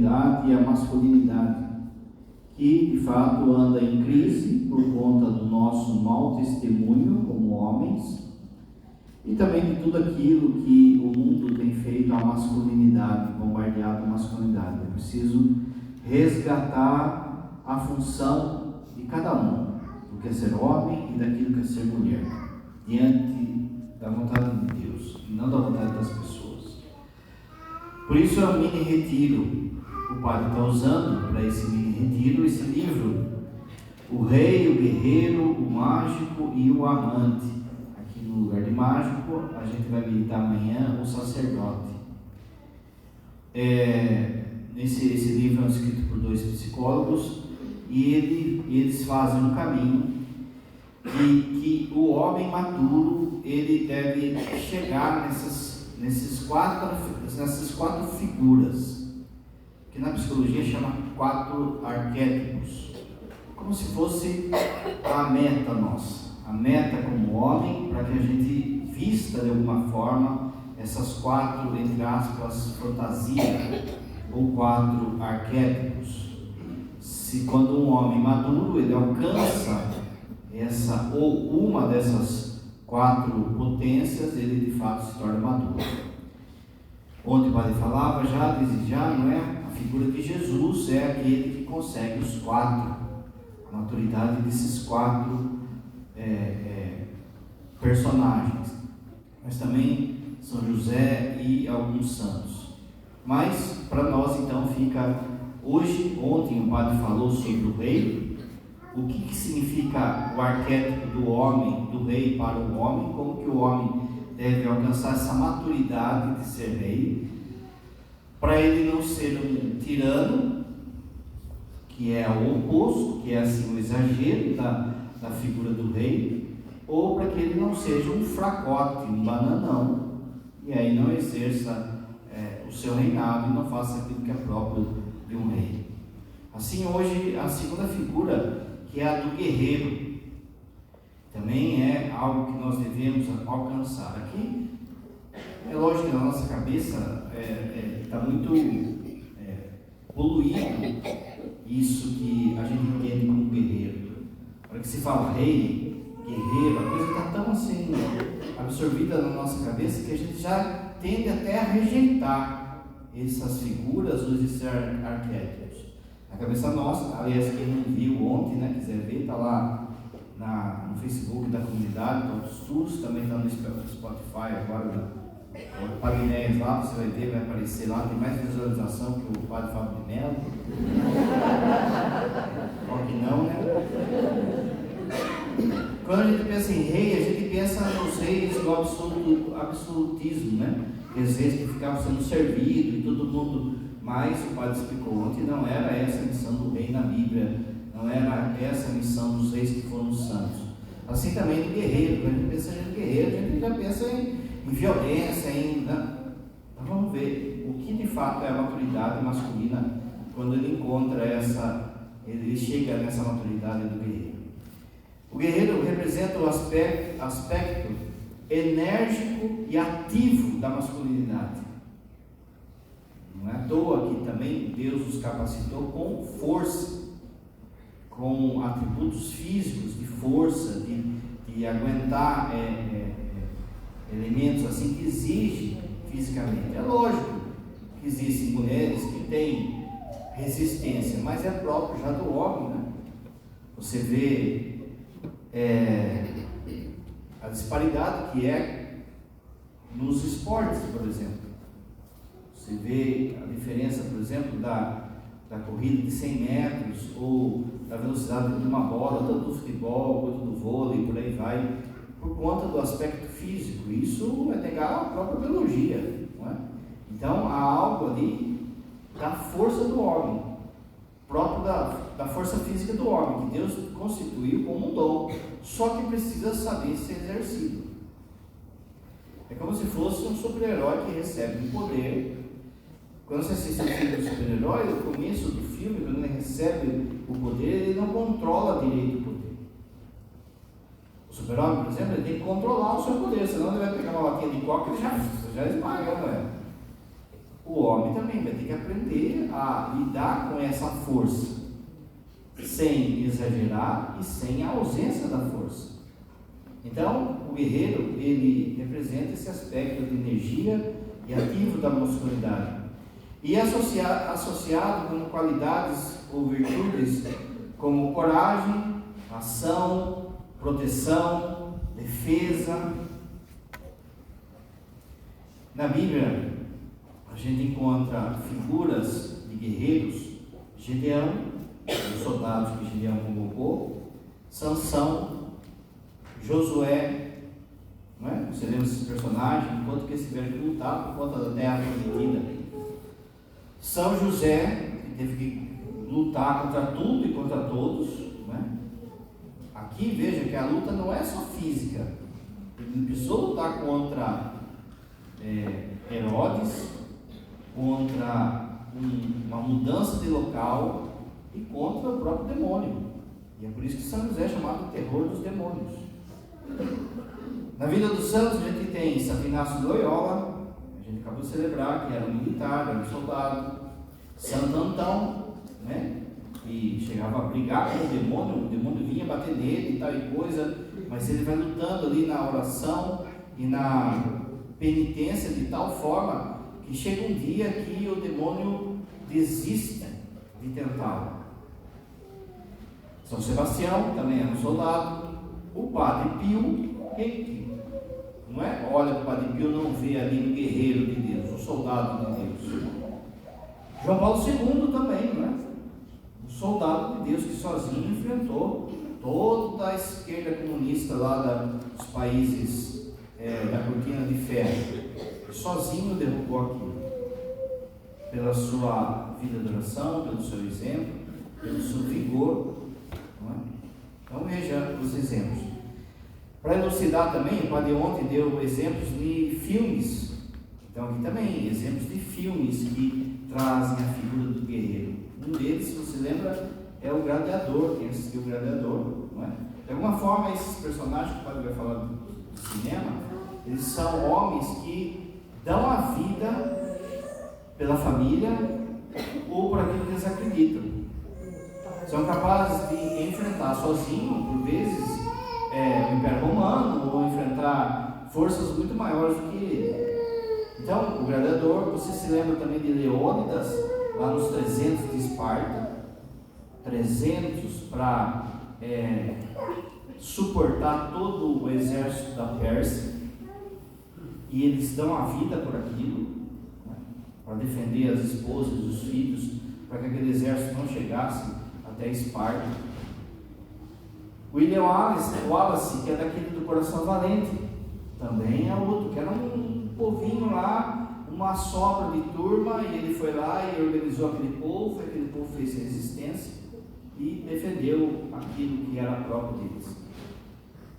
feminilidade e a masculinidade, que de fato anda em crise por conta do nosso mau testemunho como homens e também de tudo aquilo que o mundo tem feito à masculinidade, bombardeado a masculinidade. É preciso resgatar a função de cada um, do que é ser homem e daquilo que é ser mulher, diante da vontade de Deus e não da vontade das pessoas. Por isso é um mini retiro. O padre está usando para esse mini retiro esse livro, O Rei, o Guerreiro, o Mágico e o Amante. Aqui no lugar de mágico, a gente vai meditar amanhã o sacerdote. Esse livro é escrito por 2 psicólogos e eles fazem um caminho que o homem maduro ele deve chegar nessas quatro figuras, que na psicologia chama 4 arquétipos, como se fosse a meta nossa, a meta como homem, para que a gente vista de alguma forma essas 4, entre aspas, fantasias, ou 4 arquétipos. Se quando um homem maduro, ele alcança essa ou uma dessas 4 potências, ele de fato se torna maduro. Ontem o padre falava desde já, não é? A figura de Jesus é aquele que consegue os 4, a maturidade desses 4 personagens, mas também São José e alguns santos. Mas para nós então fica ontem o padre falou sobre o rei, o que significa o arquétipo do homem, do rei para o homem, como que o homem deve alcançar essa maturidade de ser rei, para ele não ser um tirano, que é o oposto, que é assim o exagero da figura do rei, ou para que ele não seja um fracote, um bananão, e aí não exerça o seu reinado e não faça aquilo que é próprio de um rei. Assim, hoje, a segunda figura, que é a do guerreiro, também é algo que nós devemos alcançar. Aqui, é lógico que na nossa cabeça está muito poluído isso que a gente entende como guerreiro. Para que se fala rei, guerreiro, a coisa está tão assim absorvida na nossa cabeça que a gente já tende até a rejeitar essas figuras ou esses arquétipos. Na cabeça nossa, aliás, quem não viu ontem, né, quiser ver, está lá no Facebook da comunidade, do Autostus, também está no Spotify agora, o Padre Néis lá, você vai ver, vai aparecer lá, tem mais visualização que o Padre Fábio de Mello. Só que não, né? Quando a gente pensa em rei, a gente pensa nos reis do absolutismo, né? Aqueles reis que ficavam sendo servidos e todo mundo, mas o padre explicou ontem, não era essa a missão do rei na Bíblia, não era essa a missão dos reis que foram santos. Assim também do guerreiro, quando a gente pensa em guerreiro, a gente já pensa em violência, Então vamos ver o que de fato é a maturidade masculina quando ele encontra ele chega nessa maturidade do guerreiro. O guerreiro representa o aspecto enérgico e ativo da masculinidade. Não é à toa que também Deus os capacitou com força, com atributos físicos de força, de aguentar elementos assim que exigem fisicamente. É lógico que existem mulheres que têm resistência, mas é próprio já do homem, né? Você vê a disparidade que é nos esportes, por exemplo. Você vê a diferença, por exemplo, da corrida de 100 metros ou da velocidade de uma bola, tanto do futebol quanto do vôlei, por aí vai, por conta do aspecto físico. Isso é negar a própria biologia, não é? Então há algo ali da força do homem, próprio da força física do homem, que Deus constituiu como um dom, só que precisa saber ser exercido. É como se fosse um super-herói que recebe um poder. Quando você assiste um filme do super-herói, no começo do filme, quando ele recebe o poder, ele não controla direito o poder. O super-homem, por exemplo, ele tem que controlar o seu poder, senão ele vai pegar uma latinha de coca e ele já esmaga, não é? o homem também vai ter que aprender a lidar com essa força, sem exagerar e sem a ausência da força. Então, o guerreiro, ele representa esse aspecto de energia e ativo da masculinidade. E associado com qualidades ou virtudes como coragem, ação, proteção, defesa. Na Bíblia, a gente encontra figuras de guerreiros: Gideão, os soldados que Gideão convocou, Sansão, Josué, não é? Você lembra esses personagens, enquanto que eles tiveram que lutar por conta da terra prometida. São José, que teve que lutar contra tudo e contra todos, não é? Aqui veja que a luta não é só física. Ele precisou lutar contra Herodes, contra uma mudança de local e contra o próprio demônio. E é por isso que São José é chamado de terror dos demônios. Na vida dos santos a gente tem Santo Inácio de Loyola, a gente acabou de celebrar, que era um militar, era um soldado. Santo Antão, né, que chegava a brigar com o demônio vinha bater nele e tal e coisa, mas ele vai lutando ali na oração e na penitência de tal forma que chega um dia que o demônio desiste de tentá-lo. São Sebastião também era um soldado. O Padre Pio, quem não é? Olha, o Padre Pio não vê ali no guerreiro de Deus, o soldado de Deus. João Paulo II também, não é? Um soldado de Deus que sozinho enfrentou toda a esquerda comunista lá dos países da cortina de ferro. Sozinho derrubou aquilo. Pela sua vida de oração, pelo seu exemplo, pelo seu vigor. Não é? Então veja os exemplos. Para elucidar também, o Padre ontem deu exemplos de filmes. Então aqui também, exemplos de filmes que trazem a figura do guerreiro. Um deles, se você lembra, é o Gladiador. Quem assistiu o Gladiador, não é? De alguma forma, esses personagens que o Padre vai falar do cinema, eles são homens que dão a vida pela família ou por aquilo que eles acreditam. São capazes de enfrentar sozinho, por vezes, o Império Romano, ou enfrentar forças muito maiores do que ele. Então, o Gladiador, você se lembra também de Leônidas, lá nos 300 de Esparta, 300 para suportar todo o exército da Pérsia, e eles dão a vida por aquilo, né, para defender as esposas e os filhos, para que aquele exército não chegasse até Esparta. William Wallace, que é daquele do Coração Valente, também é outro, que era um povinho lá, uma sobra de turma, e ele foi lá e organizou aquele povo fez resistência e defendeu aquilo que era próprio deles.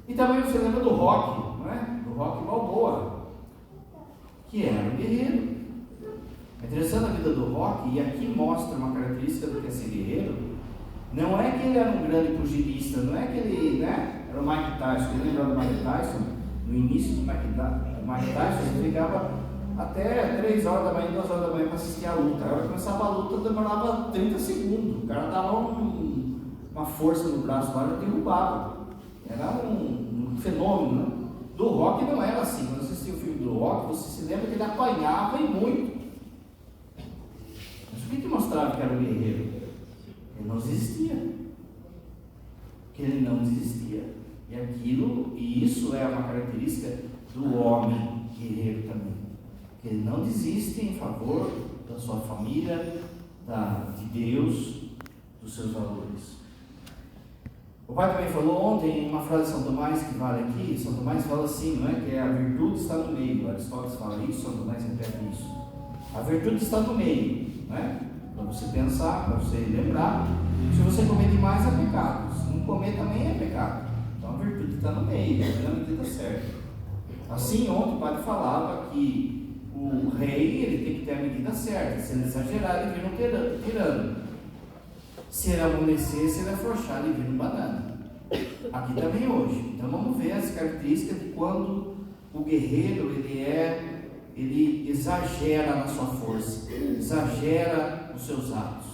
E também você lembra do Rocky, não é? Do Rocky Balboa, que era um guerreiro. É interessante a vida do Rocky, e aqui mostra uma característica do que é ser guerreiro. Não é que ele era um grande pugilista, não é que ele, né, era o Mike Tyson. Você lembra do Mike Tyson? No início do Mike Tyson, ele ficava até 3 horas da manhã, 2 horas da manhã para assistir a luta. A hora que começava a luta, demorava 30 segundos. O cara dava uma força no braço lá e derrubava. Era um fenômeno, né? Do Rock não era assim. Quando você assistiu o filme do Rock, você se lembra que ele apanhava e muito. Mas o que mostrava que era um guerreiro? Ele não desistia. Que ele não desistia. E isso é uma característica do homem guerreiro também. Que ele não desiste em favor da sua família, de Deus, dos seus valores. O pai também falou ontem uma frase de São Tomás que vale aqui. São Tomás fala assim, não é? Que a virtude está no meio. Aristóteles fala isso, São Tomás repete isso. A virtude está no meio, não é? Para você pensar, para você lembrar. Se você comer demais é pecado, se não comer também é pecado. Então a virtude está no meio, na medida certa. Assim, ontem o padre falava que o rei ele tem que ter a medida certa. Se ele exagerar, ele vira um tirano. Se ele amolecer, se ele afrouxar, ele vira um banana. Aqui também hoje. Então vamos ver as características de quando o guerreiro ele é ele exagera na sua força, exagera nos seus atos.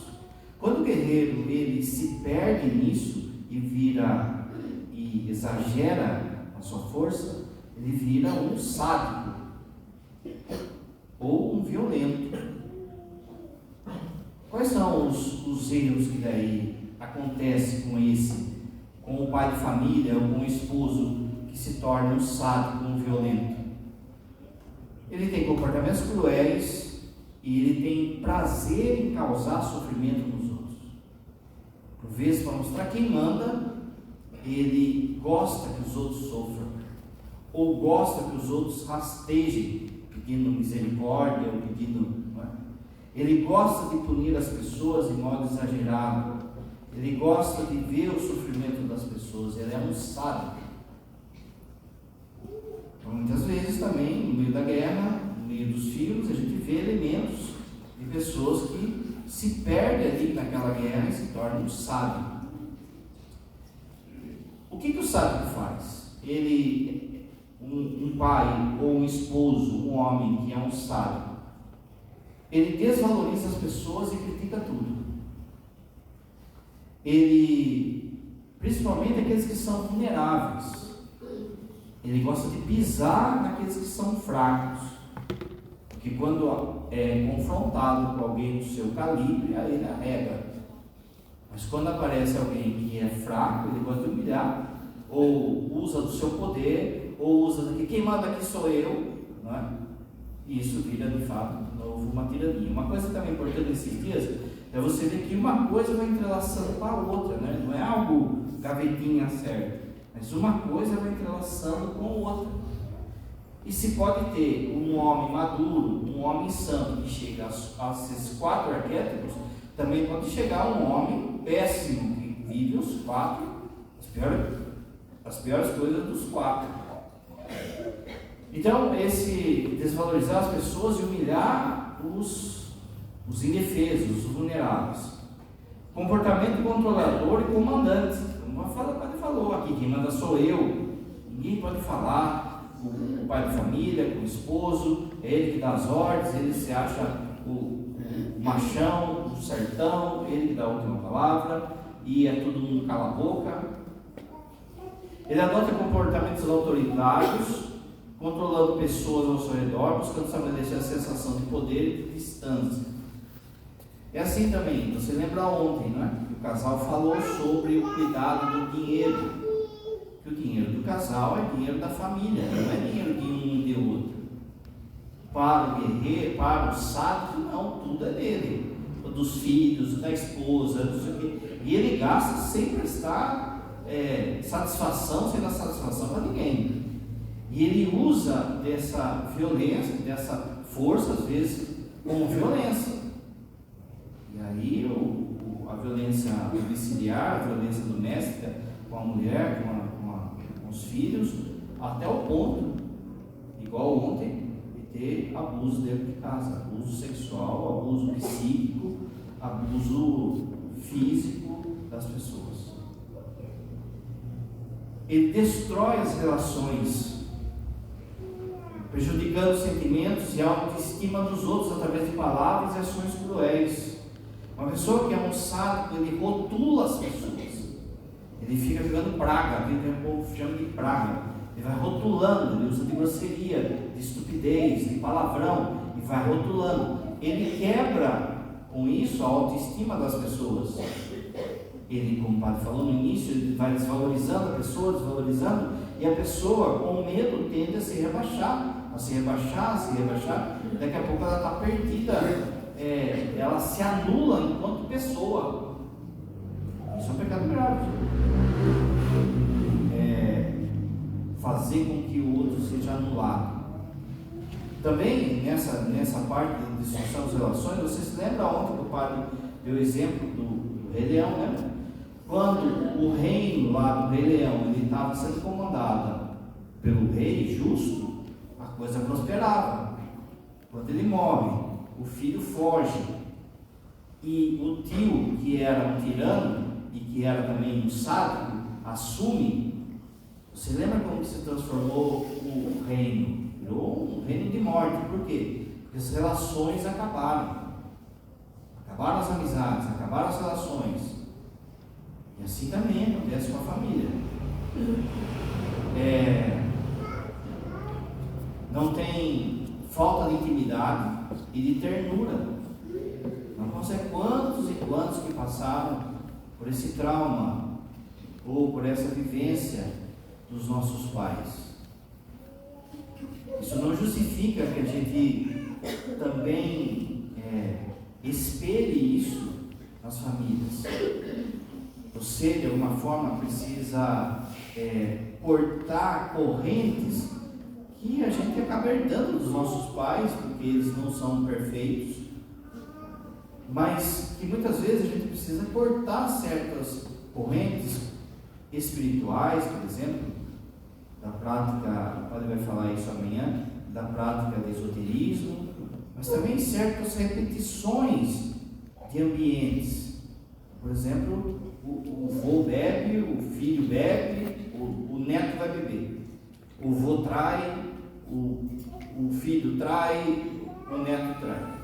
Quando o guerreiro ele se perde nisso e exagera na sua força, ele vira um sádico ou um violento. Quais são os erros que daí acontecem com o pai de família ou com o esposo que se torna um sádico, um violento? Ele tem comportamentos cruéis e ele tem prazer em causar sofrimento nos outros. Por vezes, para mostrar quem manda, ele gosta que os outros sofram, ou gosta que os outros rastejem, pedindo misericórdia ou pedindo... Ele gosta de punir as pessoas de modo exagerado. Ele gosta de ver o sofrimento das pessoas. Ele é um sádico. Muitas vezes também, no meio da guerra, no meio dos filhos, a gente vê elementos de pessoas que se perdem ali naquela guerra e se tornam um sádico. O que o sádico faz? Um pai ou um esposo, um homem que é um sádico, ele desvaloriza as pessoas e critica tudo. Principalmente aqueles que são vulneráveis, ele gosta de pisar naqueles que são fracos, porque quando é confrontado com alguém do seu calibre, aí ele arrega. Mas quando aparece alguém que é fraco, ele gosta de humilhar, ou usa do seu poder, ou usa que quem manda aqui sou eu, não é? E isso vira de fato de novo uma tirania. Uma coisa também importante nesses dias é você ver que uma coisa vai entrelaçando com a outra, né? Não é algo gavetinha certo, mas uma coisa vai entrelaçando com a outra. E se pode ter um homem maduro, um homem santo que chega a esses 4 arquétipos, também pode chegar um homem péssimo que vive os 4, as piores coisas dos 4. Então, esse desvalorizar as pessoas e humilhar os indefesos, os vulneráveis. Comportamento controlador e comandante. Como o padre falou aqui, quem manda sou eu. Ninguém pode falar. O pai de família, o esposo, é ele que dá as ordens, ele se acha o machão, o sertão, ele que dá a última palavra, e é todo mundo cala a boca. Ele adota comportamentos autoritários, controlando pessoas ao seu redor, buscando estabelecer a sensação de poder e de distância. É assim também, você lembra ontem, não é? Que o casal falou sobre o cuidado do dinheiro, que o dinheiro do casal é dinheiro da família, não é dinheiro de um e de outro. Para o guerreiro, para o sádico, não, tudo é dele, dos filhos, da esposa, não sei o quê. E ele gasta sem prestar satisfação, sem dar satisfação para ninguém. E ele usa dessa violência, dessa força, às vezes, como violência. E aí a violência domiciliar, a violência doméstica com a mulher, com os filhos, até o ponto, igual ontem, de ter abuso dentro de casa, abuso sexual, abuso psíquico, abuso físico das pessoas. Ele destrói as relações, prejudicando os sentimentos e a autoestima dos outros através de palavras e ações cruéis. Uma pessoa que é um sádico, ele rotula as pessoas. Ele fica jogando praga, o povo chama de praga. Ele vai rotulando, ele usa de grosseria, de estupidez, de palavrão, e vai rotulando. Ele quebra com isso a autoestima das pessoas. Ele, como o padre falou no início, ele vai desvalorizando a pessoa, desvalorizando, e a pessoa, com medo, tende a se rebaixar, daqui a pouco ela está perdida, ela se anula enquanto pessoa. Isso é um pecado grave. Fazer com que o outro seja anulado. Também, nessa parte da destruição das relações, você se lembra ontem que o padre deu o exemplo do Rei Leão, né? Quando o reino lá do Rei Leão ele estava sendo comandado pelo rei justo, a coisa prosperava. Quando ele morre, o filho foge, e o tio, que era um tirano e que era também um sádico, assume. Você lembra como se transformou o reino? Virou um reino de morte. Por quê? Porque as relações acabaram. Acabaram as amizades, acabaram as relações. E assim também acontece com a família. Não tem falta de intimidade e de ternura. Não sei quantos e quantos que passaram por esse trauma ou por essa vivência dos nossos pais. Isso não justifica que a gente também espelhe isso nas famílias. Você, de alguma forma, precisa cortar correntes que a gente acaba herdando dos nossos pais, porque eles não são perfeitos, mas que muitas vezes a gente precisa cortar certas correntes espirituais, por exemplo, da prática, o padre vai falar isso amanhã, da prática do esoterismo, mas também certas repetições de ambientes. Por exemplo, o vô bebe, o filho bebe, o neto vai beber. O vô trai, o filho trai, o neto trai.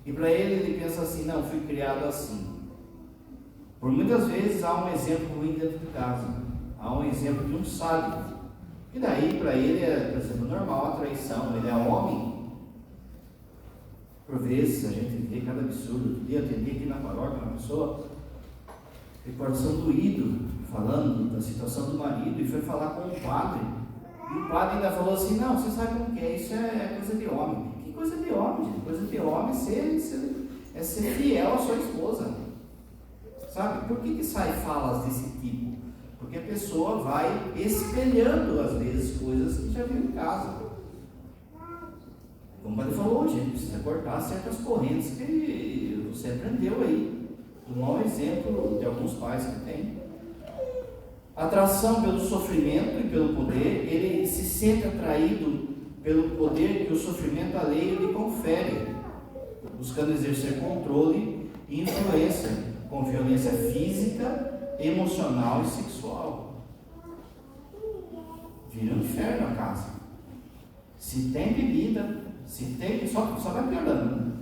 E para ele pensa assim: não, fui criado assim. Por muitas vezes há um exemplo ruim dentro de casa, há um exemplo de um sádico, e daí para ele é, por exemplo, normal a traição. Ele é homem. Por vezes a gente vê cada absurdo. Outro dia eu atendi aqui na paróquia uma pessoa de coração doído, falando da situação do marido, e foi falar com o padre, e o padre ainda falou assim: não, você sabe como que é, isso é coisa de homem. Que coisa de homem, gente? Coisa de homem é ser fiel à sua esposa. Sabe? Por que sai falas desse tipo? Porque a pessoa vai espelhando às vezes coisas que já viu em casa. Como o padre falou, a gente precisa cortar certas correntes que você aprendeu aí, do mau exemplo de alguns pais que tem. Atração pelo sofrimento e pelo poder. Ele se sente atraído pelo poder que o sofrimento alheio lhe confere, buscando exercer controle e influência com violência física, emocional e sexual. Vira um inferno a casa. Se tem bebida, se tem, só vai piorando, né?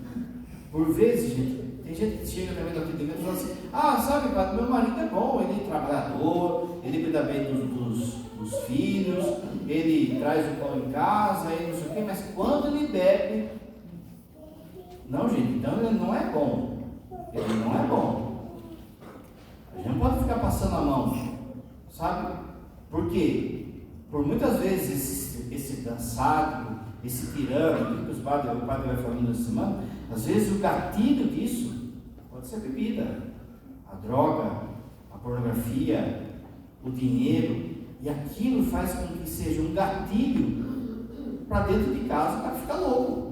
Por vezes, gente, tem gente que chega também no atendimento e fala assim: ah, sabe, padre, meu marido é bom, ele é trabalhador, ele cuida bem dos filhos, ele traz o pão em casa, ele não sei o quê, mas quando ele bebe, não, gente, então ele não é bom. Ele não é bom. A gente não pode ficar passando a mão, sabe? Por quê? Por muitas vezes esse dançado, esse tirano, que o padre vai falando essa semana, às vezes o gatilho disso pode ser a bebida, a droga, a pornografia, o dinheiro, e aquilo faz com que seja um gatilho para dentro de casa para ficar louco.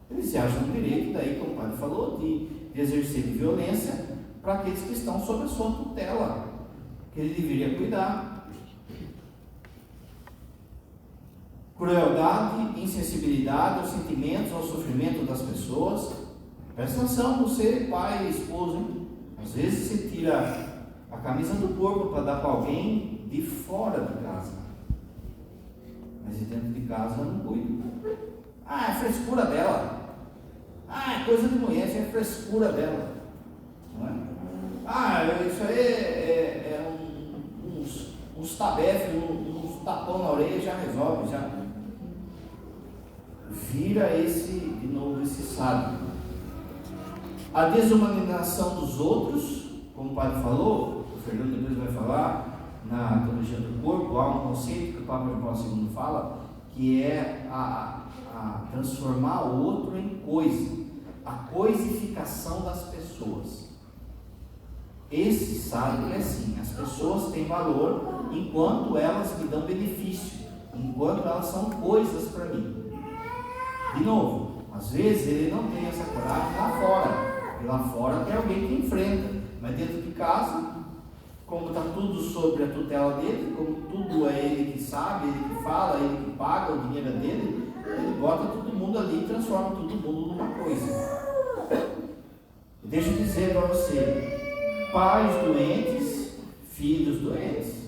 Eles se acham no direito, daí, como o padre falou, de exercer de violência para aqueles que estão sob a sua tutela, que ele deveria cuidar. Crueldade, insensibilidade aos sentimentos, ao sofrimento das pessoas. Presta atenção, você, pai, esposo, hein? Às vezes você tira a camisa do corpo para dar para alguém de fora de casa, mas de dentro de casa não cuida. Ah, é frescura dela. Ah, é coisa de mulher, isso é frescura dela. Não é? Ah, isso aí é uns tabefes, uns tapão na orelha já resolve, já. Vira de novo esse sábio. A desumanização dos outros, como o padre falou, o Fernando depois vai falar, na teologia do corpo, há um conceito que o Papa João Paulo II fala, que é a transformar o outro em coisa, a coisificação das pessoas. Esse sábio é assim: as pessoas têm valor enquanto elas me dão benefício, enquanto elas são coisas para mim. De novo, às vezes ele não tem essa coragem lá fora, porque lá fora tem alguém que enfrenta, mas dentro de casa, como está tudo sobre a tutela dele, como tudo é ele que sabe, ele que fala, ele que paga, o dinheiro é dele, ele bota todo mundo ali e transforma todo mundo numa coisa. Deixa eu dizer para você: pais doentes, filhos doentes.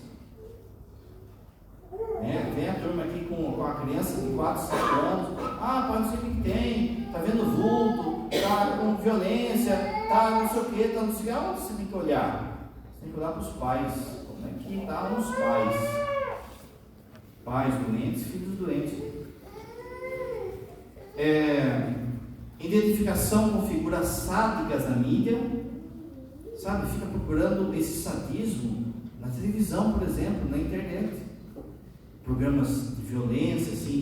Vem a turma aqui com 4, 5 anos. Ah, pai, não sei o que tem, está vendo vulto, está com violência, está não sei o que, está não sei o que. Aonde você tem que olhar? Você tem que olhar para os pais. Como é que está nos pais? Pais doentes, filhos doentes. Identificação com figuras sádicas na mídia, sabe? Fica procurando esse sadismo na televisão, por exemplo, na internet. Programas de violência, assim,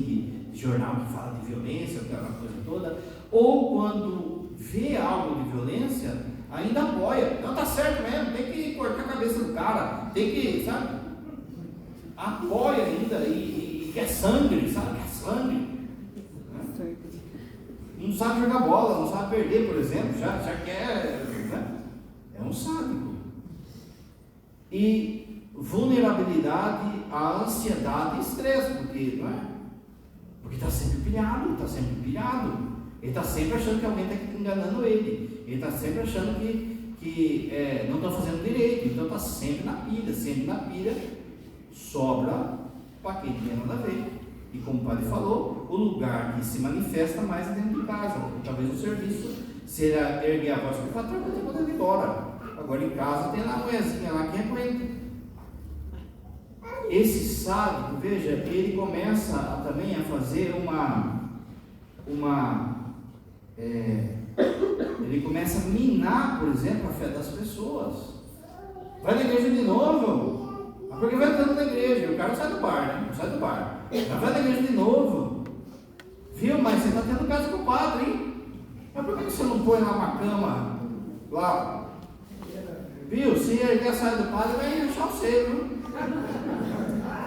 de jornal que fala de violência, aquela coisa toda. Ou quando vê algo de violência, ainda apoia. Não, tá certo mesmo, tem que cortar a cabeça do cara, tem que, sabe? Apoia ainda e quer sangue, sabe? Quer sangue. Né? Não sabe jogar bola, não sabe perder, por exemplo, já quer. Né? É um sádico. E vulnerabilidade à ansiedade e estresse, porque, não é? Porque está sempre pilhado. Ele está sempre achando que alguém está enganando ele. Ele está sempre achando que não está fazendo direito. Então está sempre na pilha. Sobra para quem tem nada a ver. E como o padre falou, o lugar que se manifesta mais é dentro de casa. Talvez o serviço, se ele erguer a voz para o patrão, não tem poder ir embora. Agora em casa tem lá a mulherzinha lá que aguenta. Esse sádico, veja, ele começa também a fazer ele começa a minar, por exemplo, a fé das pessoas. Vai na igreja de novo. Porque vai entrando na igreja, o cara não sai do bar, né? Não sai do bar. Mas vai na igreja de novo. Viu? Mas você está tendo casa com o padre, hein? Mas por que você não põe lá uma cama lá? Viu? Se erguer a saia do padre, vai achar o seio, viu?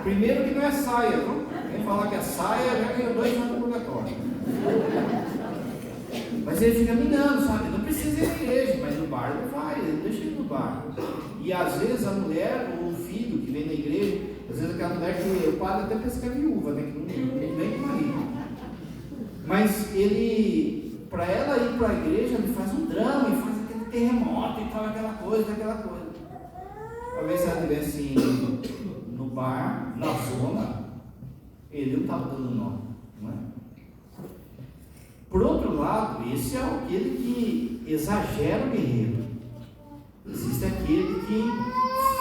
Primeiro que não é saia, viu? Quem falar que é saia, já ganhou 2 anos no purgatório. Mas ele fica minando, sabe? Não precisa ir na igreja, mas no bar ele vai, ele deixa ele no bar. E às vezes a mulher ou o filho que vem na igreja, às vezes aquela mulher que o padre até pensa que é viúva, né? Que não vem com o marido. Mas ele, para ela ir para a igreja, ele faz um drama, ele faz aquele terremoto e tal, aquela coisa. Talvez se ela estivesse no bar, na zona, ele não estava dando nó, não é? Por outro lado, esse é aquele que exagera o guerreiro. Existe aquele que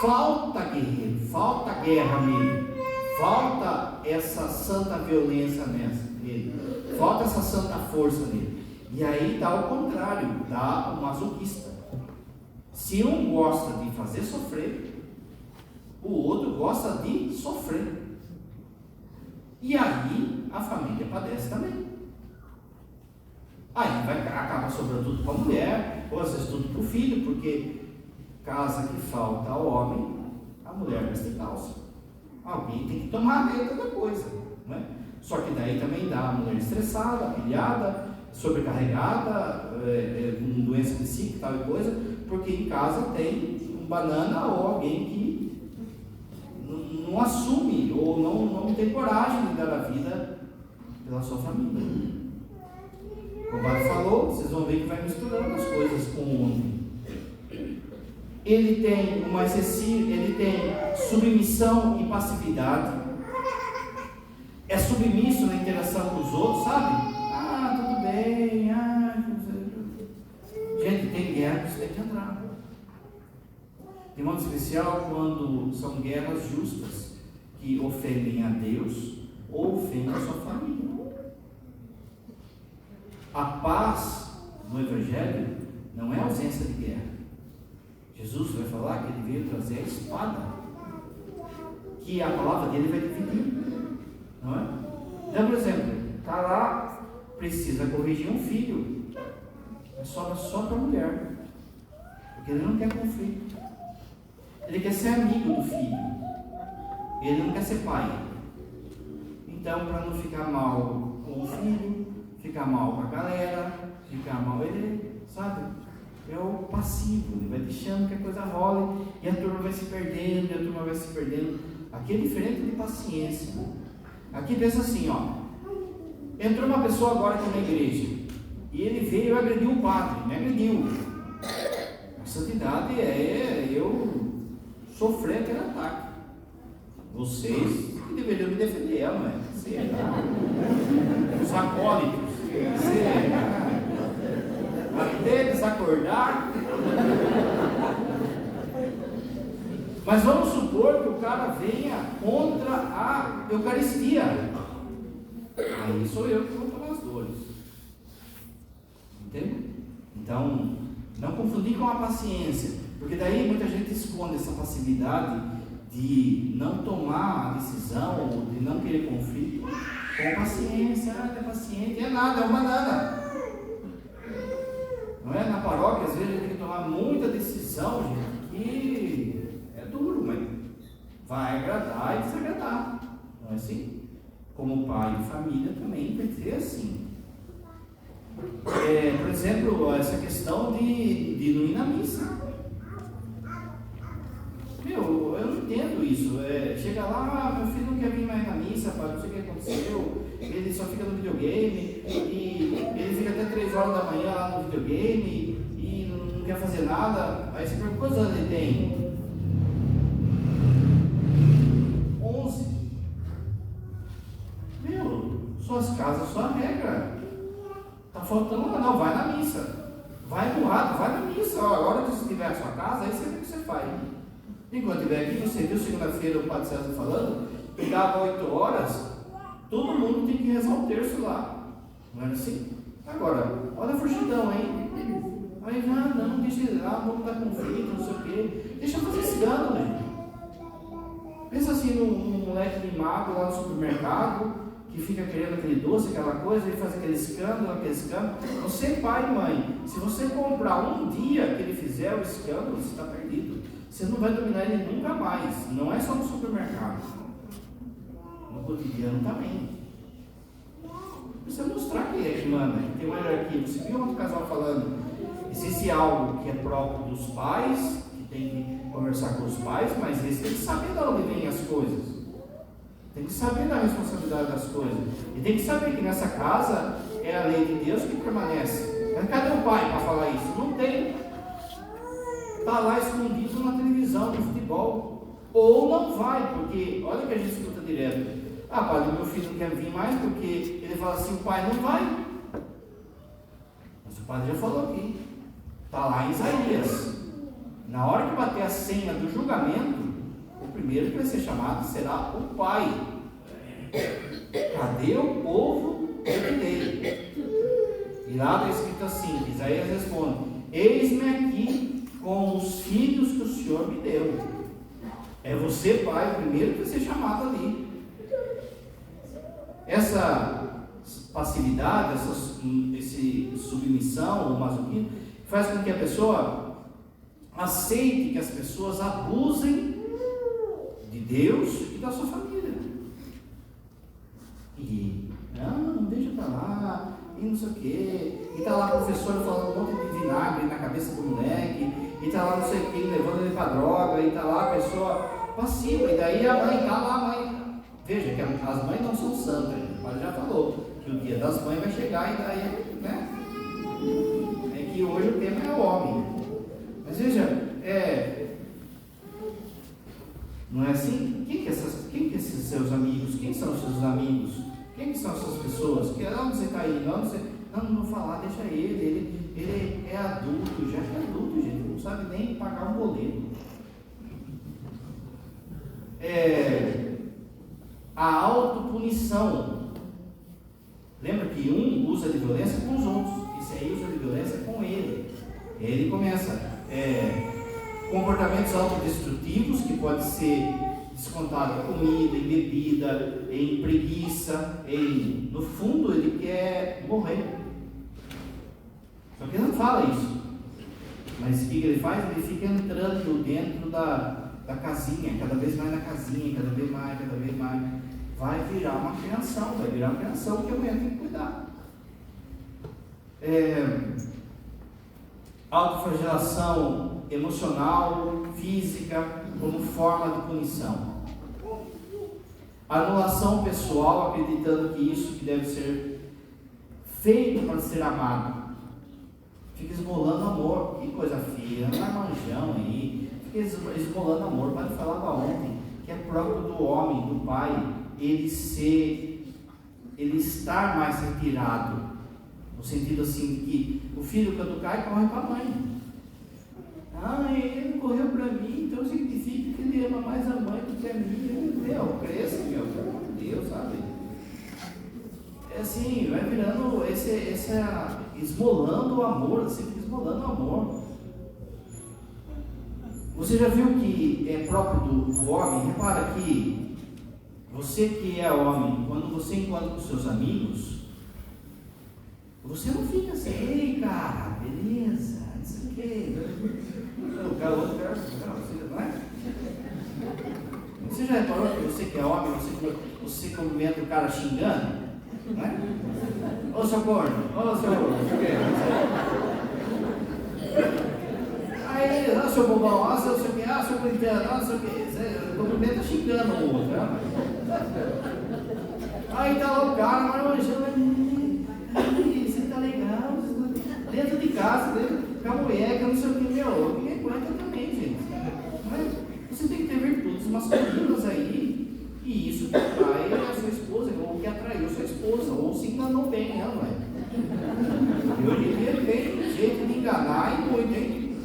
falta guerreiro, falta guerra nele, falta essa santa violência nele, falta essa santa força nele. E aí dá o contrário, dá o masoquista. Se um gosta de fazer sofrer, o outro gosta de sofrer. E aí a família padece também. Aí acaba sobrando tudo para a mulher, ou às vezes tudo para o filho, porque casa que falta ao homem, a mulher veste calça. Alguém tem que tomar a renda da coisa, não é? Só que daí também dá a mulher estressada, pilhada, sobrecarregada, com doença psíquica e tal coisa, porque em casa tem um banana ou alguém que não assume ou não tem coragem de dar a vida pela sua família. Como o padre falou, vocês vão ver que vai misturando as coisas com o homem. Ele tem submissão e passividade. É submisso na interação com os outros, sabe? Ah, tudo bem. Gente, tem guerra, você tem que entrar. De modo especial quando são guerras justas que ofendem a Deus ou ofendem a sua família. A paz no Evangelho não é ausência de guerra. Jesus vai falar que ele veio trazer a espada, que a palavra dele vai dividir, não é? Então, por exemplo, está lá, precisa corrigir um filho, mas sobra só para a mulher, porque ele não quer conflito, ele quer ser amigo do filho, ele não quer ser pai. Então, para não ficar mal com o filho, ficar mal com a galera, ficar mal ele, sabe? É o passivo, ele vai deixando que a coisa role e a turma vai se perdendo, Aqui é diferente de paciência. Aqui pensa assim, ó. Entrou uma pessoa agora aqui na igreja e ele veio e agrediu o padre, me agrediu. A santidade é eu sofrer aquele ataque. Vocês que deveriam me defender, não é? Será? Os acólitos. Será? Até eles acordar. Mas vamos supor que o cara venha contra a Eucaristia. Aí sou eu que vou tomar as dores. Entende? Então, não confundir com a paciência, porque daí muita gente esconde essa passividade de não tomar a decisão, ou de não querer conflito, com paciência. É paciente, é nada, é uma banana. Não é? Na paróquia, às vezes a gente tem que tomar muita decisão, gente, que é duro, mas vai agradar e desagradar. Não é assim? Como pai e família também vai ser assim. Por exemplo, essa questão de não ir na missa. Eu não entendo isso. Chega lá, meu filho não quer vir mais na missa, pai, não sei o que aconteceu, ele só fica no videogame, e ele fica até 3 horas da manhã lá no videogame, e não quer fazer nada. Aí você pergunta quantos anos ele tem? 11. Suas casas, sua regra. Tá faltando lá, não, vai na missa. Vai no rato, vai na missa. Ó, a hora que você estiver na sua casa, aí você vê o que você faz. Enquanto estiver aqui, você viu segunda-feira o Padre César falando, que dava 8 horas, todo mundo tem que rezar o terço lá. Não era assim? Agora, olha a frouxidão, hein? Aí, não, deixa ele lá, vamos dar conflito, não sei o quê. Deixa eu fazer escândalo, né? Pensa assim num moleque mimado lá no supermercado, que fica querendo aquele doce, aquela coisa, e faz aquele escândalo. Você, pai e mãe, se você comprar um dia que ele fizer o escândalo, você está perdido. Você não vai dominar ele nunca mais. Não é só no supermercado, no cotidiano também. Precisa mostrar quem é que manda, que tem uma hierarquia. Você viu outro casal falando, existe algo que é próprio dos pais, que tem que conversar com os pais, mas eles têm que saber de onde vêm as coisas. Tem que saber da responsabilidade das coisas. E tem que saber que nessa casa é a lei de Deus que permanece. Mas cadê o pai para falar isso? Não tem. Está lá escondido na televisão, no futebol. Ou não vai, porque olha o que a gente escuta direto. Ah, pai, meu filho não quer vir mais porque ele fala assim, o pai não vai. Mas o padre já falou aqui. Está lá em Isaías. Na hora que bater a senha do julgamento, o primeiro que vai ser chamado será o pai. Cadê o povo que eu dei? E lá está escrito assim, Isaías responde, eis-me aqui com os filhos que o Senhor me deu. É você, pai, o primeiro que vai ser chamado ali. Essa passividade, essa submissão ou masoquismo, faz com que a pessoa aceite que as pessoas abusem de Deus e da sua família. E não deixa pra lá, e não sei o quê, e tá lá a professora falando um monte de vinagre na cabeça do moleque, e tá lá não sei o quê, levando ele pra droga, e tá lá a pessoa passiva, e daí a mãe, tá lá a mãe. Veja que as mães não são santas, o padre já falou que o dia das mães vai chegar, e daí, né? É que hoje o tema é o homem. Mas veja, não é assim? Quem que é esses seus amigos? Quem são os seus amigos? Quem que são essas pessoas? Onde você está indo? Não vou falar, deixa ele é adulto, já é adulto, gente, não sabe nem pagar um boleto. A autopunição. Lembra que um usa de violência com os outros, esse aí usa de violência com ele. Ele começa comportamentos autodestrutivos, que pode ser descontado em comida, em bebida, em preguiça, no fundo ele quer morrer. Só que ele não fala isso. Mas o que ele faz? Ele fica entrando dentro da casinha, cada vez mais na casinha, cada vez mais. Vai virar uma criação que amanhã tem que cuidar. Autoflagelação emocional, física, como forma de punição. Anulação pessoal, acreditando que isso que deve ser feito para ser amado. Fica esmolando amor, que coisa feia, não é manjão aí. Fica esmolando amor, pode falar ontem, que é próprio do homem, do pai, ele ser ele estar mais retirado, no sentido assim de que o filho quando cai corre para a mãe. Ele não correu para mim, então significa que ele ama mais a mãe do que a mim. Cresça, pelo amor de Deus, sabe? É assim, vai virando esmolando o amor, assim, esmolando o amor. Você já viu que é próprio do homem? Repara que você que é homem, quando você encontra com seus amigos, você não fica assim, ei cara, beleza, não sei o quê. O cara, outro cara, não é? Você já reparou que você que é homem, você cumprimenta o cara xingando? Não é? Ô seu corno, ô seu aí, seu bobão, seu que, seu corintiano, seu que, você cumprimenta xingando o outro, né? Aí tá lá o cara, marmanjando, você tá legal, dentro de casa, com a mulher, que eu não sei o que, ninguém aguenta também, gente. Mas você tem que ter virtudes masculinas aí, e isso que atrai a sua esposa, ou que atraiu a sua esposa, ou se enganou bem ela, velho. E hoje em dia ele tem jeito de enganar e muito, hein?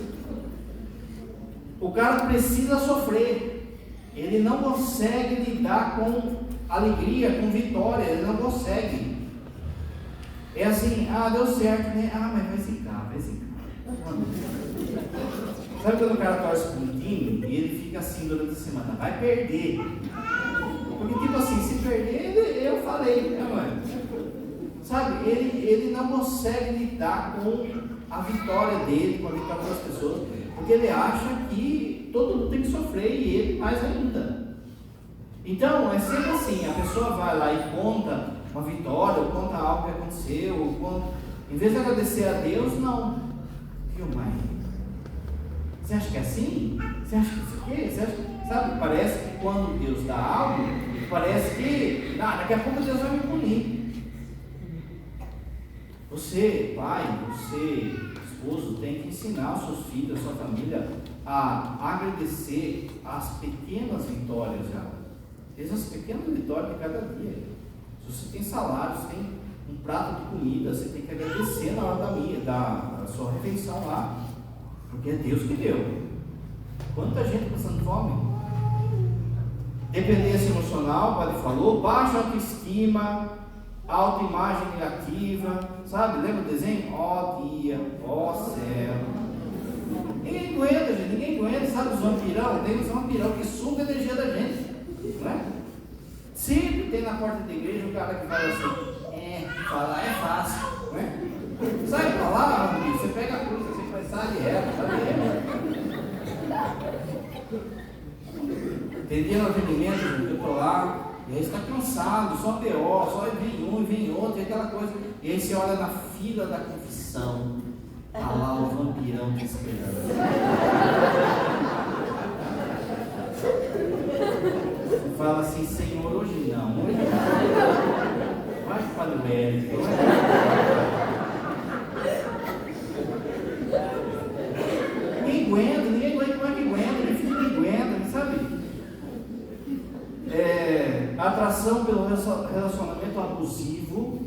O cara precisa sofrer, ele não consegue lidar com alegria, com vitória, ele não consegue. É assim, deu certo, né? Mas vai zicar. Sabe quando o cara torce para um time e ele fica assim durante a semana, vai perder. Porque tipo assim, se perder, eu falei, né, mãe? Sabe, ele não consegue lidar com a vitória dele, com a vitória das pessoas, porque ele acha que todo mundo tem que sofrer e ele mais ainda. Então, é sempre assim, a pessoa vai lá e conta uma vitória, ou conta algo que aconteceu, ou conta, em vez de agradecer a Deus, não. Viu, mãe? Você acha que é assim? Você acha que isso aqui? Você acha, sabe, parece que quando Deus dá algo, parece que, daqui a pouco Deus vai me punir. Você, pai, você, esposo, tem que ensinar os seus filhos, a sua família, a agradecer as pequenas vitórias já. Essas pequenas vitórias de cada dia. Se você tem salário, se tem um prato de comida, você tem que agradecer na hora da sua refeição lá. Porque é Deus que deu. Quanta gente passando fome? Dependência emocional, o padre falou, baixa autoestima, autoimagem negativa, sabe? Lembra o desenho? Ó dia, ó céu. Ninguém aguenta, gente, ninguém aguenta, sabe os vampirão? Tem os vampirão que sugam a energia da gente, não é? Sempre tem na porta da igreja um cara que fala assim, falar é fácil, não é? Sai pra lá, amigo, você pega a cruz, você vai sair reto, sabe? Entendi no atendimento, eu tô lá, e aí você está cansado, só BO, só vem um e vem outro, e aquela coisa. E aí você olha na fila da confissão, tá lá o vampirão te esperando. Você fala assim, Senhor, hoje não, hoje não. Vai para o médico, ninguém aguenta, como é que aguenta, nem filho aguenta, sabe? Atração pelo relacionamento abusivo,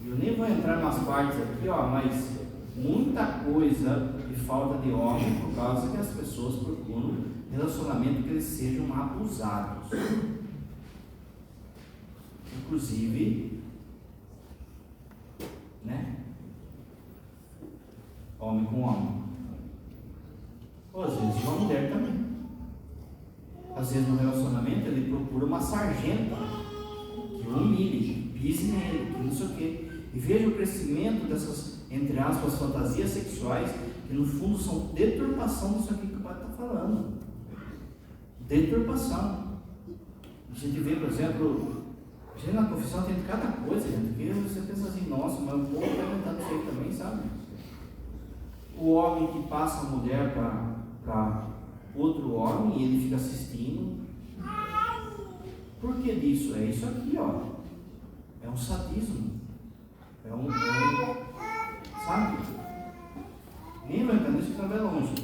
eu nem vou entrar nas partes aqui, mas muita coisa de falta de homem por causa que as pessoas procuram relacionamento que eles sejam abusados, inclusive, né? Homem com homem, ou às vezes uma mulher também. Às vezes no relacionamento ele procura uma sargenta que o humilhe, que pise nele, que não sei o quê. E veja o crescimento dessas, entre aspas, fantasias sexuais, que no fundo são deturpação disso aqui que o pai está falando. Deturpação. A gente vê, por exemplo, a gente na confissão tem cada coisa, gente, que você pensa assim, nossa, mas o povo está inventando isso aí também, sabe? O homem que passa a mulher para outro homem e ele fica assistindo. Por que disso? É isso aqui, é um sadismo, sabe? Nem vai entender isso que está bem longe.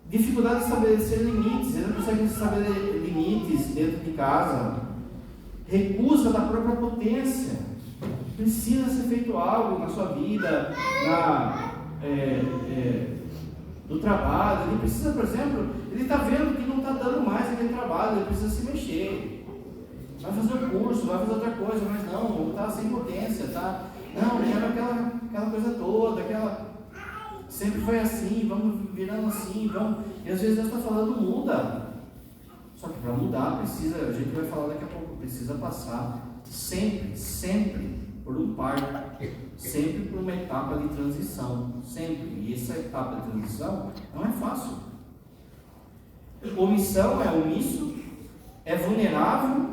Dificuldade de estabelecer limites, ele não consegue estabelecer limites dentro de casa. recusa da própria potência. Precisa ser feito algo na sua vida, no trabalho. Ele precisa, por exemplo, ele está vendo que não está dando mais aquele trabalho, ele precisa se mexer. Vai fazer um curso, vai fazer outra coisa, mas não está sem potência, tá? Não, quero aquela coisa toda, sempre foi assim, vamos virando assim, vamos. E às vezes Deus está falando, muda. Só que para mudar precisa, a gente vai falar daqui a pouco, precisa passar sempre por um parto, sempre por uma etapa de transição, sempre. E essa etapa de transição não é fácil. Omissão é omisso, é vulnerável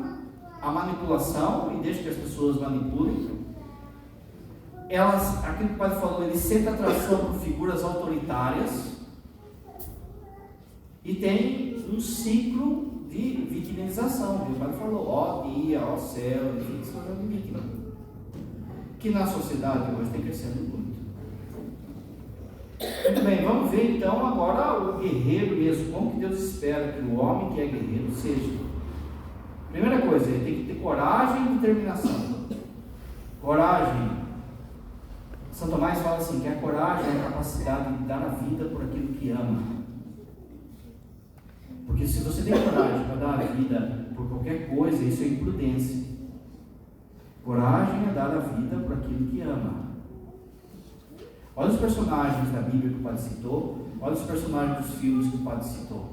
à manipulação e deixa que as pessoas manipulem. Aquilo que o Padre falou, ele sente atração por figuras autoritárias e tem um ciclo de vitimização. O Padre falou, ó dia, ó céu, enfim, isso é um vítima, que na sociedade hoje tem crescendo muito. Muito bem, vamos ver então agora o guerreiro mesmo, como que Deus espera que o homem que é guerreiro seja. Primeira coisa, ele tem que ter coragem e determinação. Coragem. São Tomás fala assim, que a coragem é a capacidade de dar a vida por aquilo que ama. Porque se você tem coragem para dar a vida por qualquer coisa, isso é imprudência. Coragem é dar a vida por aquilo que ama. Olha os personagens da Bíblia que o Padre citou, olha os personagens dos filmes que o Padre citou.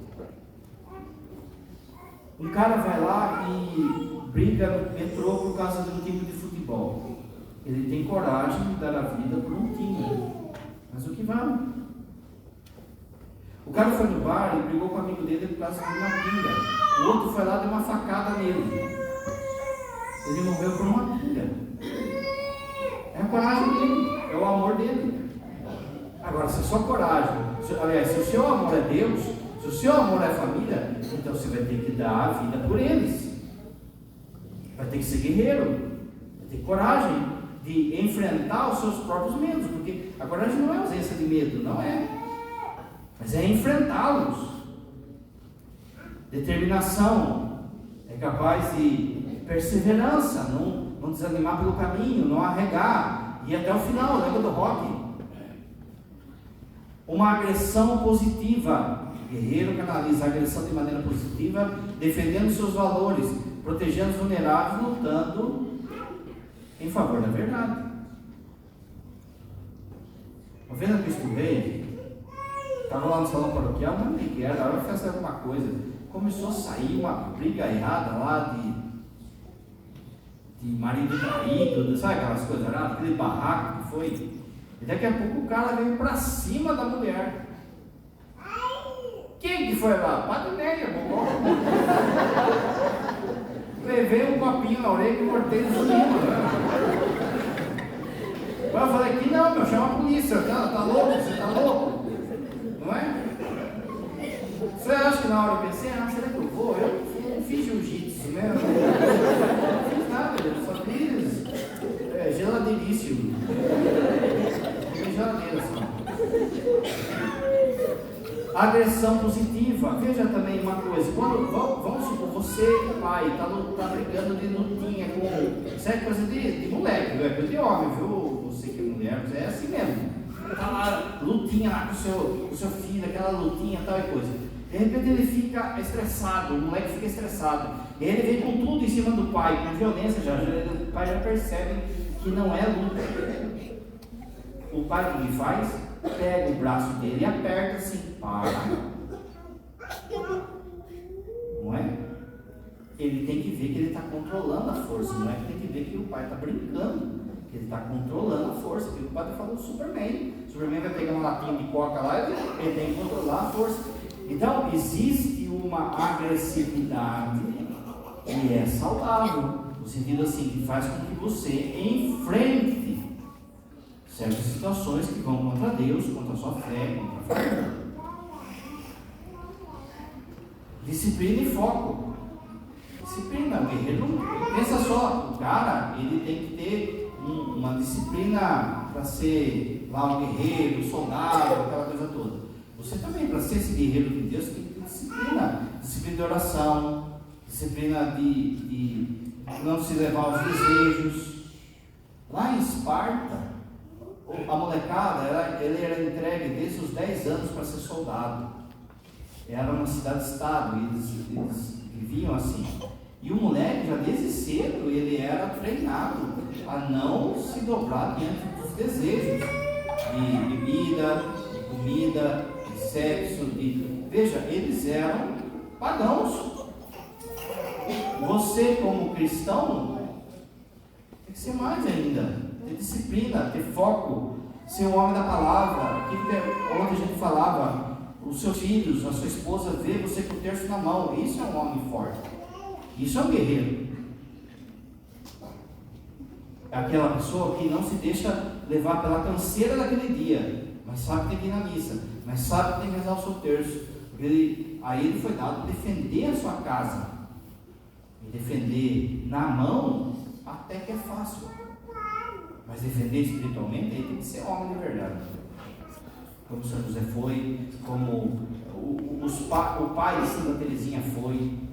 Um cara vai lá e briga no metrô por causa de um time de futebol. Ele tem coragem de dar a vida por um time. Mas o que vale? O cara foi no bar e brigou com o amigo dele por causa de uma pinga. O outro foi lá e deu uma facada nele. Ele morreu por uma pinga. É a coragem dele, é o amor dele. Agora, se a sua coragem, se o seu amor é Deus, se o seu amor é família, então você vai ter que dar a vida por eles. Vai ter que ser guerreiro, vai ter coragem de enfrentar os seus próprios medos, porque a coragem não é ausência de medo, não é, mas é enfrentá-los. Determinação, é capaz de perseverança, não desanimar pelo caminho, não arregar, e até o final, lembra do Rock? Uma agressão positiva. O guerreiro canaliza a agressão de maneira positiva, defendendo seus valores, protegendo os vulneráveis, lutando em favor da verdade. Uma vez na Cristo Rei, estava lá no salão paroquial, não lembro que era, a hora que fazer alguma coisa, começou a sair uma briga errada lá de marido traído, sabe aquelas coisas erradas, aquele barraco que foi, e daqui a pouco o cara veio para cima da mulher. Quem que foi lá? Padre Neia, bobó. Levei um copinho na orelha e cortei no cima. Eu falei, aqui não, meu, chama a polícia. Tá louco? Você tá louco? Não é? Você acha que na hora eu pensei, será que eu vou? Eu não fiz jiu-jitsu, né? Não fiz nada, eu só fiz geladeiríssimo. Fiz geladeira só. Agressão positiva. Veja também uma coisa, vamos supor, você, pai, tá brigando de lutinha com. Isso é coisa de moleque, não é coisa de homem, viu? Você que é mulher, mas é assim mesmo. Tá lá, lutinha lá com o seu filho, aquela lutinha, tal e coisa. De repente ele fica estressado, o moleque fica estressado. E ele vem com tudo em cima do pai, com violência o pai já percebe que não é luta. O pai o que ele faz? Pega o braço dele e aperta assim, para. Não é? Ele tem que ver que ele está controlando a força, não é que tem que ver que o pai está brincando, que ele está controlando a força, que o pai falou do Superman. O Superman vai pegar uma latinha de coca lá e ele tem que controlar a força. Então, existe uma agressividade que é saudável, no sentido assim, que faz com que você enfrente certas situações que vão contra Deus, contra a sua fé, contra a família. Disciplina e foco. Disciplina, o guerreiro não pensa só, o cara, ele tem que ter uma disciplina para ser lá um guerreiro, um soldado, aquela coisa toda. Você também, para ser esse guerreiro de Deus, tem que ter disciplina. Disciplina de oração, disciplina de não se levar aos desejos. Lá em Esparta, a molecada, ela era entregue desde os 10 anos para ser soldado. Era uma cidade-estado, eles viviam assim. E o moleque, já desde cedo, ele era treinado a não se dobrar diante dos desejos de bebida, de comida, de sexo. Veja, eles eram pagãos. Você, como cristão, tem que ser mais ainda. Ter disciplina, ter foco, ser um homem da palavra. Ontem a gente falava, os seus filhos, a sua esposa vê você com o terço na mão. Isso é um homem forte. Isso é um guerreiro. É aquela pessoa que não se deixa levar pela canseira daquele dia, mas sabe que tem que ir na missa, mas sabe que tem que rezar o seu terço. Aí ele foi dado defender a sua casa. E defender na mão, até que é fácil. Mas defender espiritualmente, aí tem que ser homem de verdade. Como São José foi, como o pai de Santa Teresinha foi.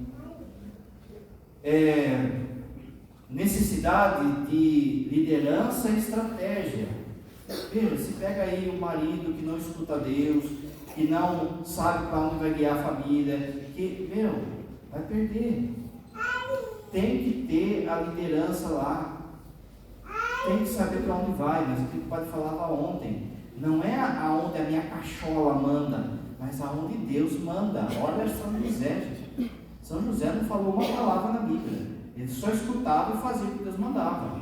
Necessidade de liderança e estratégia. Veja, se pega aí o marido que não escuta Deus, que não sabe para onde vai guiar a família, que, vai perder. Tem que ter a liderança lá. Tem que saber para onde vai, mas o que o padre falava ontem, não é aonde a minha cachola manda, mas aonde Deus manda. Olha São José, gente. São José não falou uma palavra na Bíblia, ele só escutava e fazia o que Deus mandava.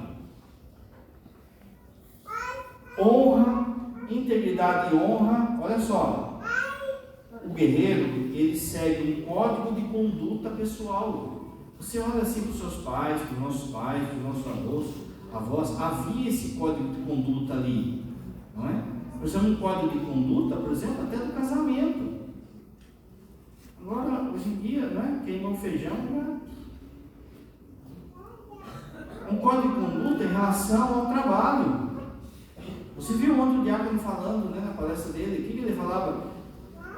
Honra, integridade e honra. Olha só, o guerreiro, ele segue um código de conduta pessoal. Você olha assim para os seus pais, para os nossos avós, havia esse código de conduta ali, não é? Por exemplo, um código de conduta, por exemplo, até do casamento. Agora, hoje em dia, né, queimou feijão, né? Um código de conduta em relação ao trabalho. Você viu um outro diácono falando, né, na palestra dele, o que ele falava?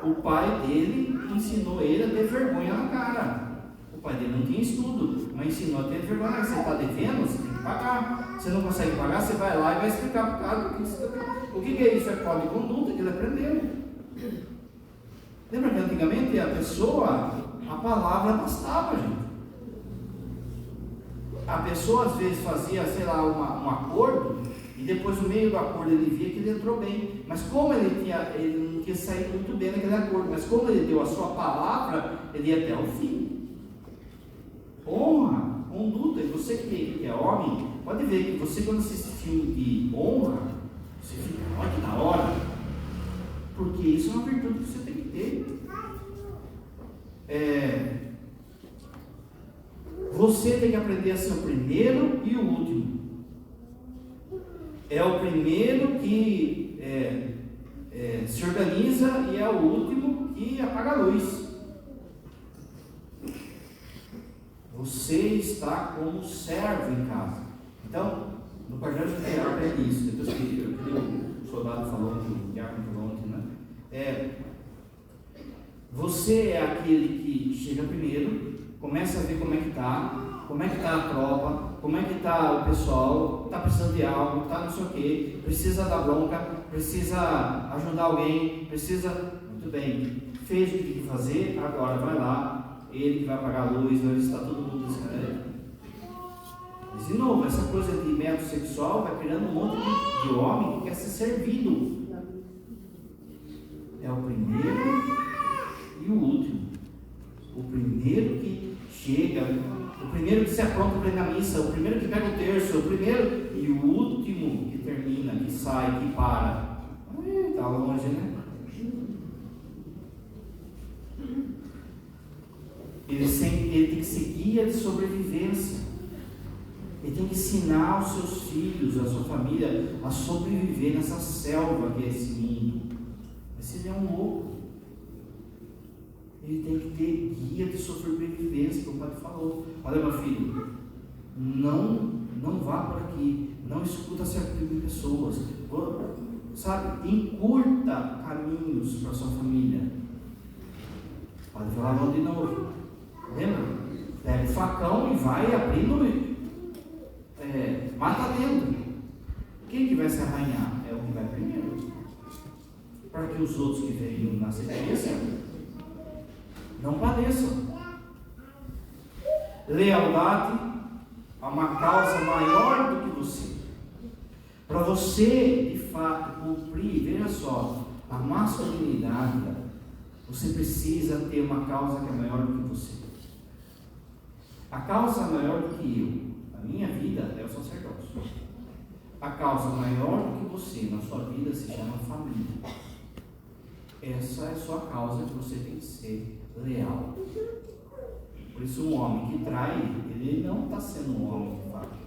O pai dele ensinou ele a ter vergonha na cara. O pai dele não tinha estudo, mas ensinou a ter vergonha. Você está devendo, você tem que pagar. Você não consegue pagar, você vai lá e vai explicar para o cara o que é isso, é código de conduta que ele aprendeu. Lembra que antigamente a palavra bastava, gente. A pessoa às vezes fazia, sei lá, um acordo, e depois no meio do acordo ele via que ele entrou bem. Mas como ele não tinha saído muito bem naquele acordo, mas como ele deu a sua palavra, ele ia até o fim. Honra, conduta. E você que é homem, pode ver que você, quando assiste filme de honra, você fica, olha que da hora, porque isso é uma virtude que você tem que ter. Você tem que aprender a ser o primeiro e o último. É o primeiro que se organiza e é o último que apaga a luz. Você está como servo em casa. Então, no quartel de guerra aprende isso. Depois que o soldado falou, que o diácono falou ontem, né? Você é aquele que chega primeiro, começa a ver como é que está a tropa, como é que está o pessoal, está precisando de algo, está não sei o que, precisa dar bronca, precisa ajudar alguém, muito bem, fez o que tem que fazer, agora vai lá, ele que vai apagar a luz, vai visitar todo mundo desse cara. Mas de novo, essa coisa de método sexual vai criando um monte de homem que quer ser servido. É o primeiro e o último. O primeiro que chega, o primeiro que se apronta para ir na missa, o primeiro que pega o terço, o primeiro e o último que termina, que sai, que para. Está longe, né? Ele tem que ser guia de sobrevivência. Ele tem que ensinar os seus filhos, a sua família, a sobreviver nessa selva que é esse mundo. Mas ele é um louco. Ele tem que ter guia de sobrevivência, como o padre falou. Olha, meu filho, não vá por aqui, não escuta certo tipo de pessoas, sabe, encurta caminhos para a sua família. Pode falar mal de novo. Lembra? Pega o facão e vai abrindo mata dentro. Quem que vai se arranhar? É o que vai primeiro. Para que os outros que venham na sequência não padeçam. Lealdade a uma causa maior do que você. Para você, de fato, cumprir, veja só, a masculinidade, você precisa ter uma causa que é maior do que você. A causa maior do que eu, a minha vida, é o sacerdócio. A causa maior do que você na sua vida se chama família. Essa é a sua causa que você tem que ser leal. Por isso, um homem que trai, ele não está sendo um homem de fato.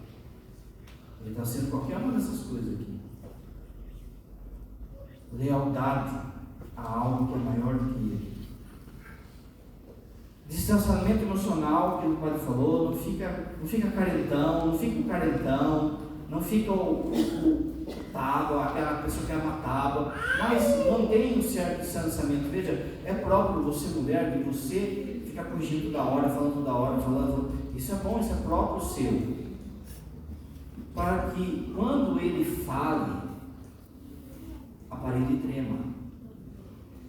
Ele está sendo qualquer uma dessas coisas aqui. Lealdade a algo que é maior do que ele. Distanciamento emocional, que o padre falou, não fica carentão, não fica um carentão, não fica o tábua, aquela pessoa que é uma tábua, mas não tem um certo distanciamento. Veja, é próprio você, mulher, de você ficar fugindo toda hora, falando. Isso é bom, isso é próprio seu. Para que quando ele fale, a parede trema.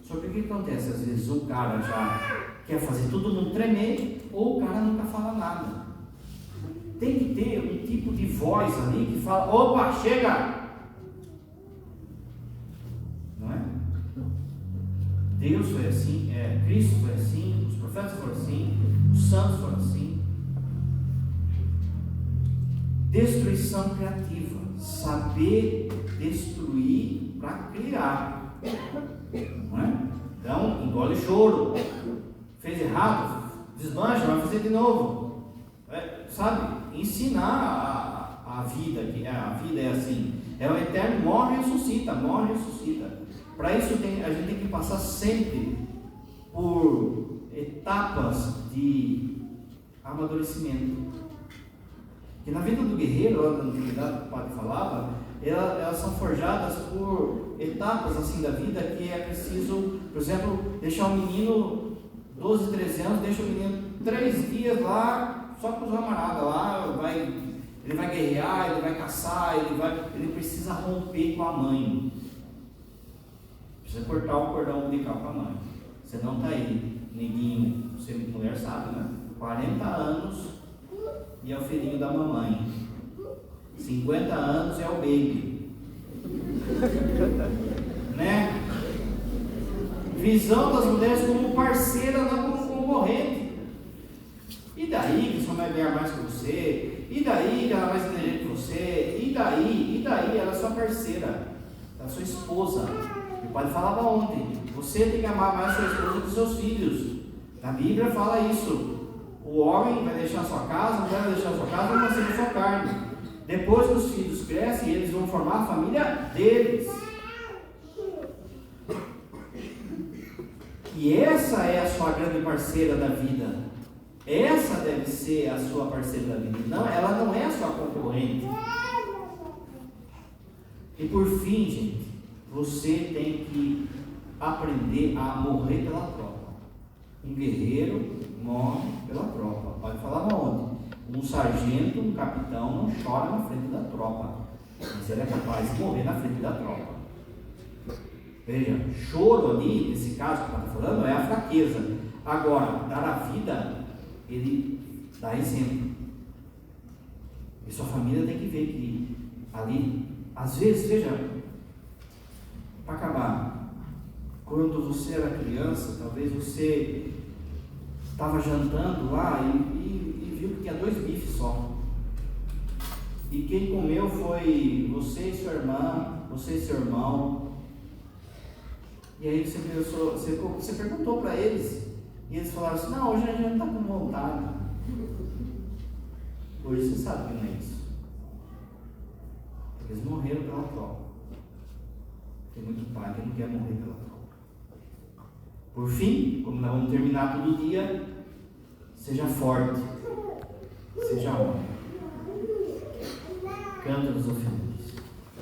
Só que o que acontece? Às vezes o cara já quer fazer todo mundo tremer, ou o cara nunca fala nada. Tem que ter um tipo de voz ali que fala: opa, chega! Não é? Deus foi assim, Cristo foi assim, os profetas foram assim, os santos foram assim. Destruição criativa, saber destruir para criar. Não é? Então, engole choro. Fez errado, desmancha, vai fazer de novo. Sabe? Ensinar a vida, que a vida é assim. É o eterno, morre e ressuscita, morre e ressuscita. Para isso a gente tem que passar sempre por etapas de amadurecimento. Que na vida do guerreiro, lá da antiguidade que o padre falava, elas são forjadas por etapas assim da vida, que é preciso, por exemplo, deixar o menino 12, 13 anos, deixa o menino 3 dias lá, só com os camaradas lá, ele vai guerrear, ele vai caçar, ele precisa romper com a mãe. Precisa cortar o cordão umbilical com a mãe. Você não está aí, neguinho, você mulher sabe, né? 40 anos e é o filhinho da mamãe. 50 anos é o baby. Né? Visão das mulheres como parceira, não como concorrente. E daí que sua mãe ganha mais que você? E daí que ela é mais inteligente que você? E daí? Ela é sua parceira, ela é sua esposa. O padre falava ontem: você tem que amar mais sua esposa que os seus filhos. Na Bíblia fala isso. O homem vai deixar sua casa, a mulher vai deixar sua casa, vai nascer na sua carne. Depois que os filhos crescem, eles vão formar a família deles. E essa é a sua grande parceira da vida. Essa deve ser a sua parceira da vida. Não, ela não é a sua concorrente. E por fim, gente, você tem que aprender a morrer pela tropa. Um guerreiro morre pela tropa. Pode falar onde? Um sargento, um capitão não chora na frente da tropa, mas ele é capaz de morrer na frente da tropa. Veja, choro ali, nesse caso que está falando, é a fraqueza. Agora, dar a vida, ele dá exemplo. E sua família tem que ver que ali, às vezes, veja, para acabar, quando você era criança, talvez você estava jantando lá e viu que tinha 2 bifes só. E quem comeu foi você e sua irmã, você e seu irmão. E aí você perguntou para eles, e eles falaram assim: não, hoje a gente não está com vontade. Hoje você sabe que não é isso. Eles morreram pela tropa. Tem muito pai que não quer morrer pela tropa. Por fim, como nós vamos terminar todo dia, seja forte, seja homem. Canta-nos o fim.